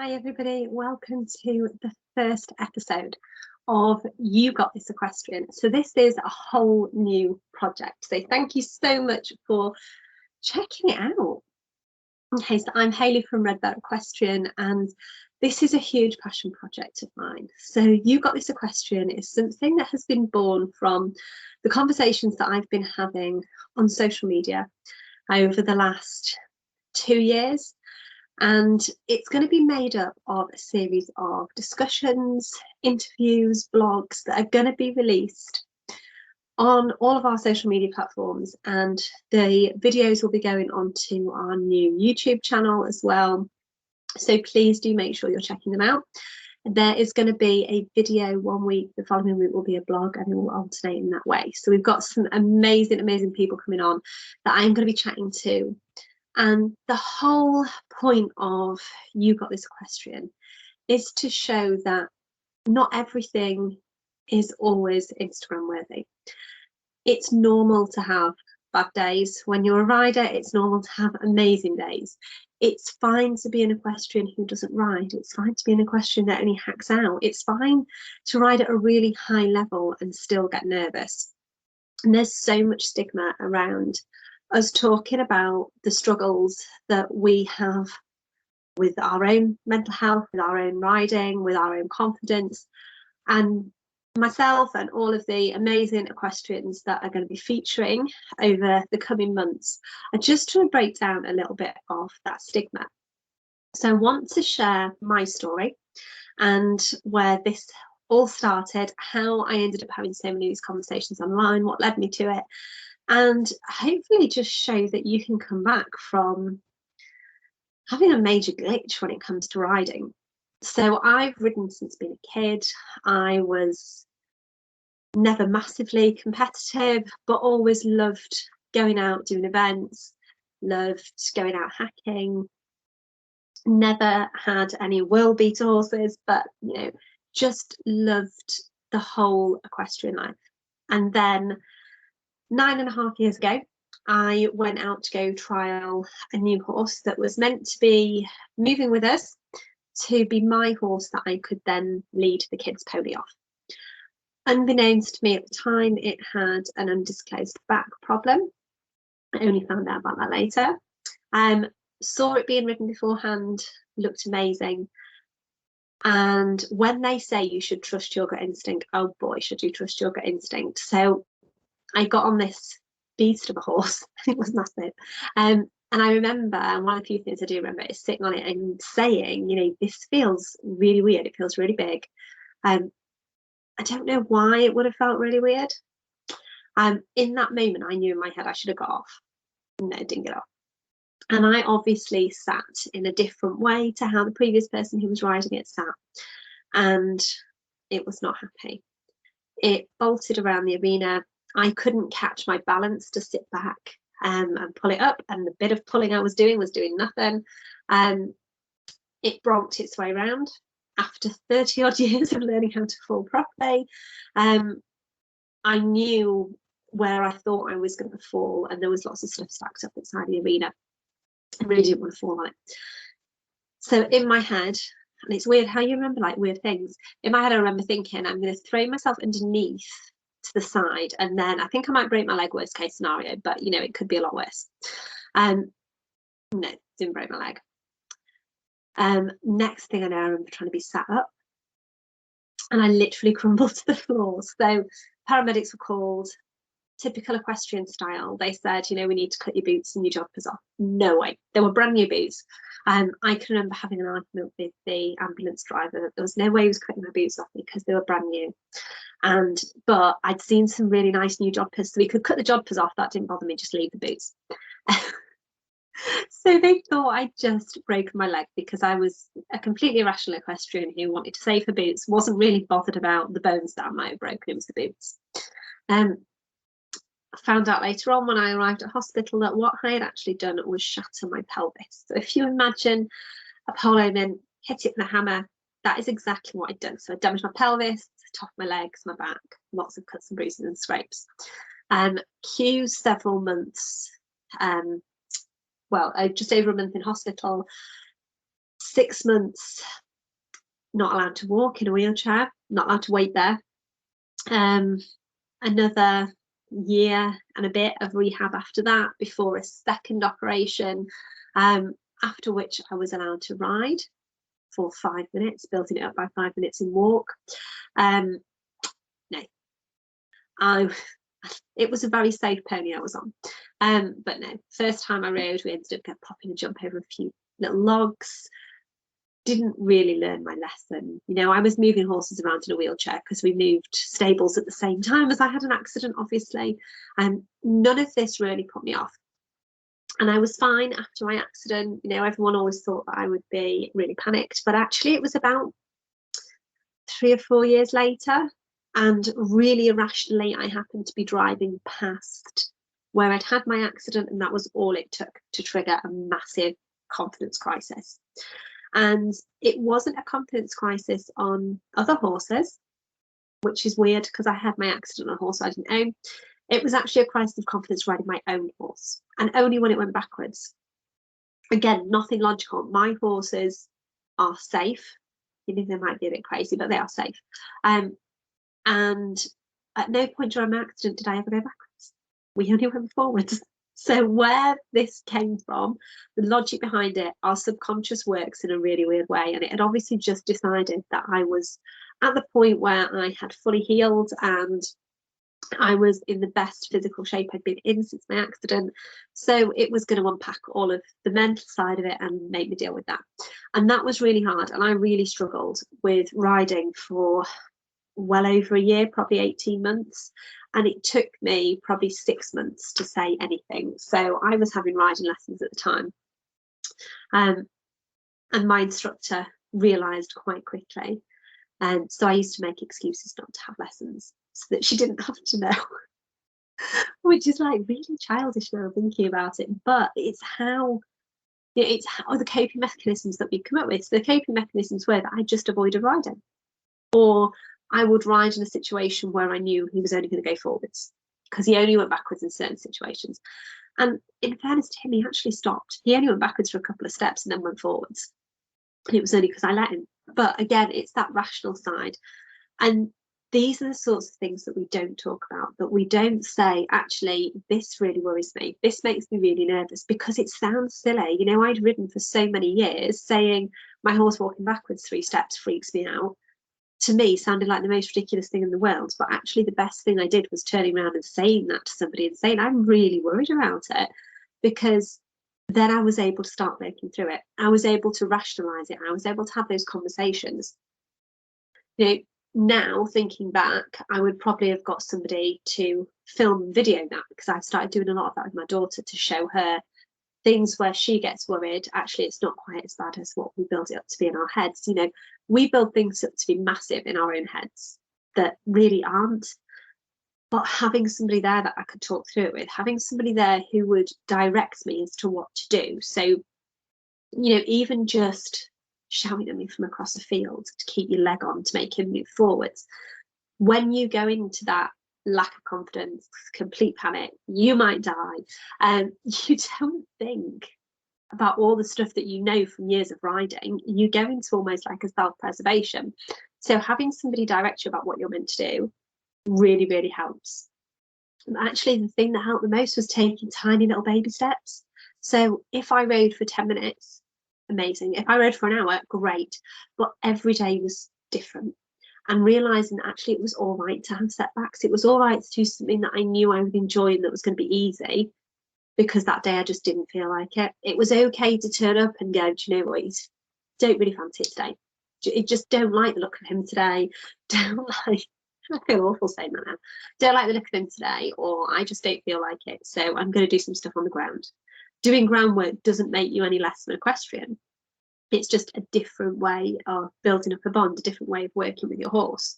Hi everybody, welcome to the first episode of You Got This Equestrian. So this is a whole new project. So thank you so much for checking it out. Okay, so I'm Hayley from Redbird Equestrian and this is a huge passion project of mine. So You Got This Equestrian is something that has been born from the conversations that I've been having on social media over the last 2 years. And it's going to be made up of a series of discussions, interviews, blogs that are going to be released on all of our social media platforms. And the videos will be going onto our new YouTube channel as well. So please do make sure you're checking them out. There is going to be a video 1 week, the following week will be a blog, and it will alternate in that way. So we've got some amazing people coming on that I'm going to be chatting to. And the whole point of You Got This Equestrian is to show that not everything is always Instagram worthy. It's normal to have bad days. When you're a rider, it's normal to have amazing days. It's fine to be an equestrian who doesn't ride. It's fine to be an equestrian that only hacks out. It's fine to ride at a really high level and still get nervous. And there's so much stigma around us talking about the struggles that we have with our own mental health, with our own riding, with our own confidence. And myself and all of the amazing equestrians that are going to be featuring over the coming months are just trying to break down a little bit of that stigma. So I want to share my story and where this all started, how I ended up having so many of these conversations online, what led me to it, and hopefully just show that you can come back from having a major glitch when it comes to riding. So I've ridden since being a kid. I was never massively competitive, but always loved going out doing events, loved going out hacking, never had any world beat horses, but just loved the whole equestrian life. And then 9.5 years ago, I went out to go trial a new horse that was meant to be moving with us to be my horse that I could then lead the kids' pony off. Unbeknownst to me at the time, it had an undisclosed back problem. I only found out about that later. Saw it being ridden beforehand, looked amazing. And when they say you should trust your gut instinct, oh boy, should you trust your gut instinct. So I got on this beast of a horse. It was massive. And I remember, and one of the few things I do remember is sitting on it and saying, this feels really weird. It feels really big. I don't know why it would have felt really weird. In that moment, I knew in my head I should have got off. No, it didn't get off. And I obviously sat in a different way to how the previous person who was riding it sat. And it was not happy. It bolted around the arena. I couldn't catch my balance to sit back and pull it up, and the bit of pulling I was doing nothing. It bronked its way around. After 30 odd years of learning how to fall properly, I knew where I thought I was going to fall, and there was lots of stuff stacked up inside the arena. I really didn't want to fall on it. So in my head, and it's weird how you remember like weird things. In my head, I remember thinking, I'm going to throw myself underneath to the side, and then I think I might break my leg, worst case scenario, but it could be a lot worse. No, didn't break my leg. Next thing I know, I remember trying to be sat up, and I literally crumbled to the floor. So paramedics were called. Typical equestrian style, they said, we need to cut your boots and your jumpers off. No way. They were brand new boots. I can remember having an argument with the ambulance driver. There was no way he was cutting my boots off because they were brand new. But I'd seen some really nice new jodhpurs, so we could cut the jodhpurs off. That didn't bother me, just leave the boots. So they thought I'd just broken my leg because I was a completely irrational equestrian who wanted to save her boots, wasn't really bothered about the bones that I might have broken. It was the boots. I found out later on when I arrived at hospital that what I had actually done was shatter my pelvis. So if you imagine a polo man hit it with a hammer, that is exactly what I'd done. So I damaged my pelvis, top of my legs, my back, lots of cuts and bruises and scrapes. Cue several months, just over a month in hospital. 6 months not allowed to walk in a wheelchair, not allowed to wait there. Another year and a bit of rehab after that before a second operation, after which I was allowed to ride for 5 minutes, building it up by 5 minutes in walk. No, it was a very safe pony I was on, but no, first time I rode, we ended up popping a jump over a few little logs. Didn't really learn my lesson. You know, I was moving horses around in a wheelchair because we moved stables at the same time as I had an accident, obviously, and none of this really put me off. And I was fine after my accident. You know, everyone always thought that I would be really panicked, but actually it was about 3 or 4 years later, and really irrationally, I happened to be driving past where I'd had my accident, and that was all it took to trigger a massive confidence crisis. And it wasn't a confidence crisis on other horses, which is weird because I had my accident on a horse I didn't own. It was actually a crisis of confidence riding my own horse, and only when it went backwards. Again, nothing logical. My horses are safe. You know, they might be a bit crazy, but they are safe. And at no point during my accident did I ever go backwards. We only went forwards. So where this came from, the logic behind it, our subconscious works in a really weird way. And it had obviously just decided that I was at the point where I had fully healed and I was in the best physical shape I'd been in since my accident. So it was going to unpack all of the mental side of it and make me deal with that. And that was really hard. And I really struggled with riding for well over a year, probably 18 months. And it took me probably 6 months to say anything. So I was having riding lessons at the time. And my instructor realised quite quickly. And so I used to make excuses not to have lessons so that she didn't have to know, which is like really childish now thinking about it. But it's how the coping mechanisms that we come up with. So the coping mechanisms were that I just avoided riding, or I would ride in a situation where I knew he was only going to go forwards because he only went backwards in certain situations. And in fairness to him, he actually stopped. He only went backwards for a couple of steps and then went forwards. And it was only because I let him. But again, it's that rational side. And these are the sorts of things that we don't talk about, that we don't say, actually, this really worries me. This makes me really nervous, because it sounds silly. You know, I'd ridden for so many years saying my horse walking backwards 3 steps freaks me out. To me, sounded like the most ridiculous thing in the world. But actually, the best thing I did was turning around and saying that to somebody and saying, I'm really worried about it, because then I was able to start working through it. I was able to rationalize it. I was able to have those conversations. You know, now thinking back, I would probably have got somebody to film and video that, because I've started doing a lot of that with my daughter to show her things where she gets worried. Actually, it's not quite as bad as what we build it up to be in our heads. You know, we build things up to be massive in our own heads that really aren't. But having somebody there that I could talk through it with, having somebody there who would direct me as to what to do. So, you know, even just shouting at me from across the field to keep your leg on to make him move forwards. When you go into that lack of confidence, complete panic, you might die. You don't think about all the stuff that you know from years of riding. You go into almost like a self-preservation. So having somebody direct you about what you're meant to do really, really helps. And actually, the thing that helped the most was taking tiny little baby steps. So if I rode for 10 minutes, amazing. If I rode for an hour, great. But every day was different. And realising that actually it was all right to have setbacks. It was all right to do something that I knew I would enjoy and that was going to be easy, because that day I just didn't feel like it. It was okay to turn up and go, do you know what, don't really fancy it today. Just don't like the look of him today. Don't like, I feel awful saying that now. Don't like the look of him today, or I just don't feel like it. So I'm going to do some stuff on the ground. Doing groundwork doesn't make you any less of an equestrian. It's just a different way of building up a bond, a different way of working with your horse.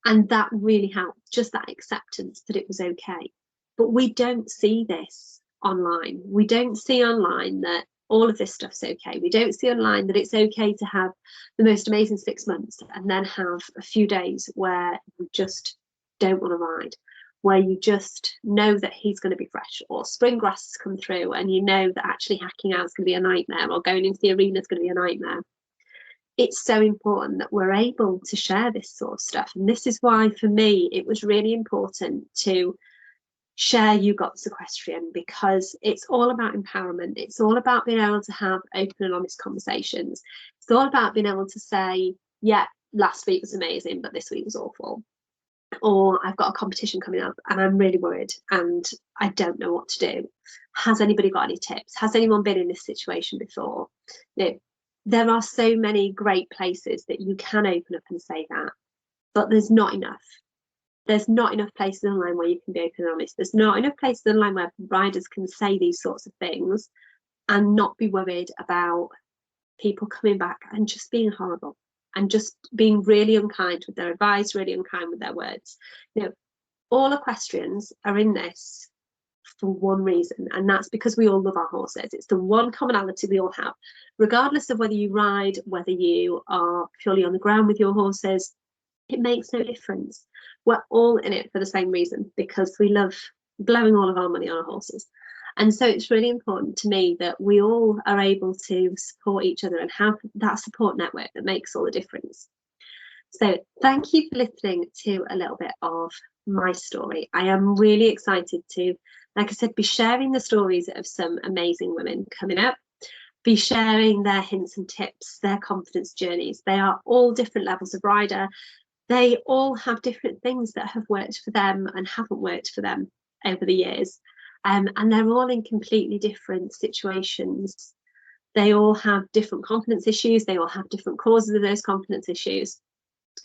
And that really helped, just that acceptance that it was okay. But we don't see this online. We don't see online that all of this stuff's okay. We don't see online that it's okay to have the most amazing 6 months and then have a few days where you just don't want to ride. where you just know that he's going to be fresh, or spring grass has come through and you know that actually hacking out is going to be a nightmare, or going into the arena is going to be a nightmare. It's so important that we're able to share this sort of stuff. And this is why, for me, it was really important to share You Got This Equestrian, because it's all about empowerment. It's all about being able to have open and honest conversations. It's all about being able to say, yeah, last week was amazing, but this week was awful. Or I've got a competition coming up and I'm really worried and I don't know what to do. Has anybody got any tips? Has anyone been in this situation before? You know, there are so many great places that you can open up and say that, but there's not enough. There's not enough places online where you can be open and honest. There's not enough places online where riders can say these sorts of things and not be worried about people coming back and just being horrible and just being really unkind with their advice, really unkind with their words. You know, all equestrians are in this for one reason, and that's because we all love our horses. It's the one commonality we all have, regardless of whether you ride, whether you are purely on the ground with your horses. It makes no difference. We're all in it for the same reason, because we love blowing all of our money on our horses. And so it's really important to me that we all are able to support each other and have that support network that makes all the difference. So thank you for listening to a little bit of my story. I am really excited to, like I said, be sharing the stories of some amazing women coming up, be sharing their hints and tips, their confidence journeys. They are all different levels of rider. They all have different things that have worked for them and haven't worked for them over the years. And they're all in completely different situations. They all have different confidence issues. They all have different causes of those confidence issues.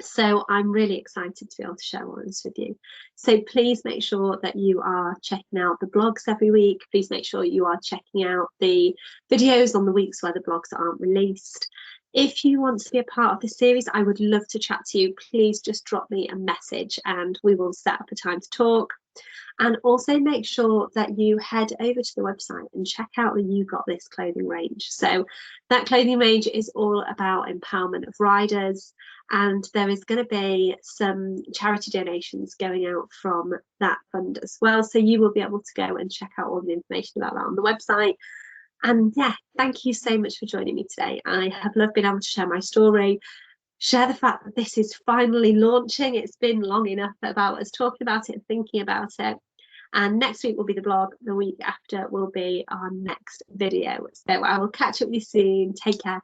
So I'm really excited to be able to share all this with you. So please make sure that you are checking out the blogs every week. Please make sure you are checking out the videos on the weeks where the blogs aren't released. If you want to be a part of this series, I would love to chat to you. Please just drop me a message and we will set up a time to talk. And also make sure that you head over to the website and check out the You Got This clothing range. So that clothing range is all about empowerment of riders, and there is going to be some charity donations going out from that fund as well. So you will be able to go and check out all the information about that on the website. And yeah, thank you so much for joining me today. I have loved being able to share my story, share the fact that this is finally launching. It's been long enough about us talking about it and thinking about it. And next week will be the blog. The week after will be our next video. So I will catch up with you soon. Take care.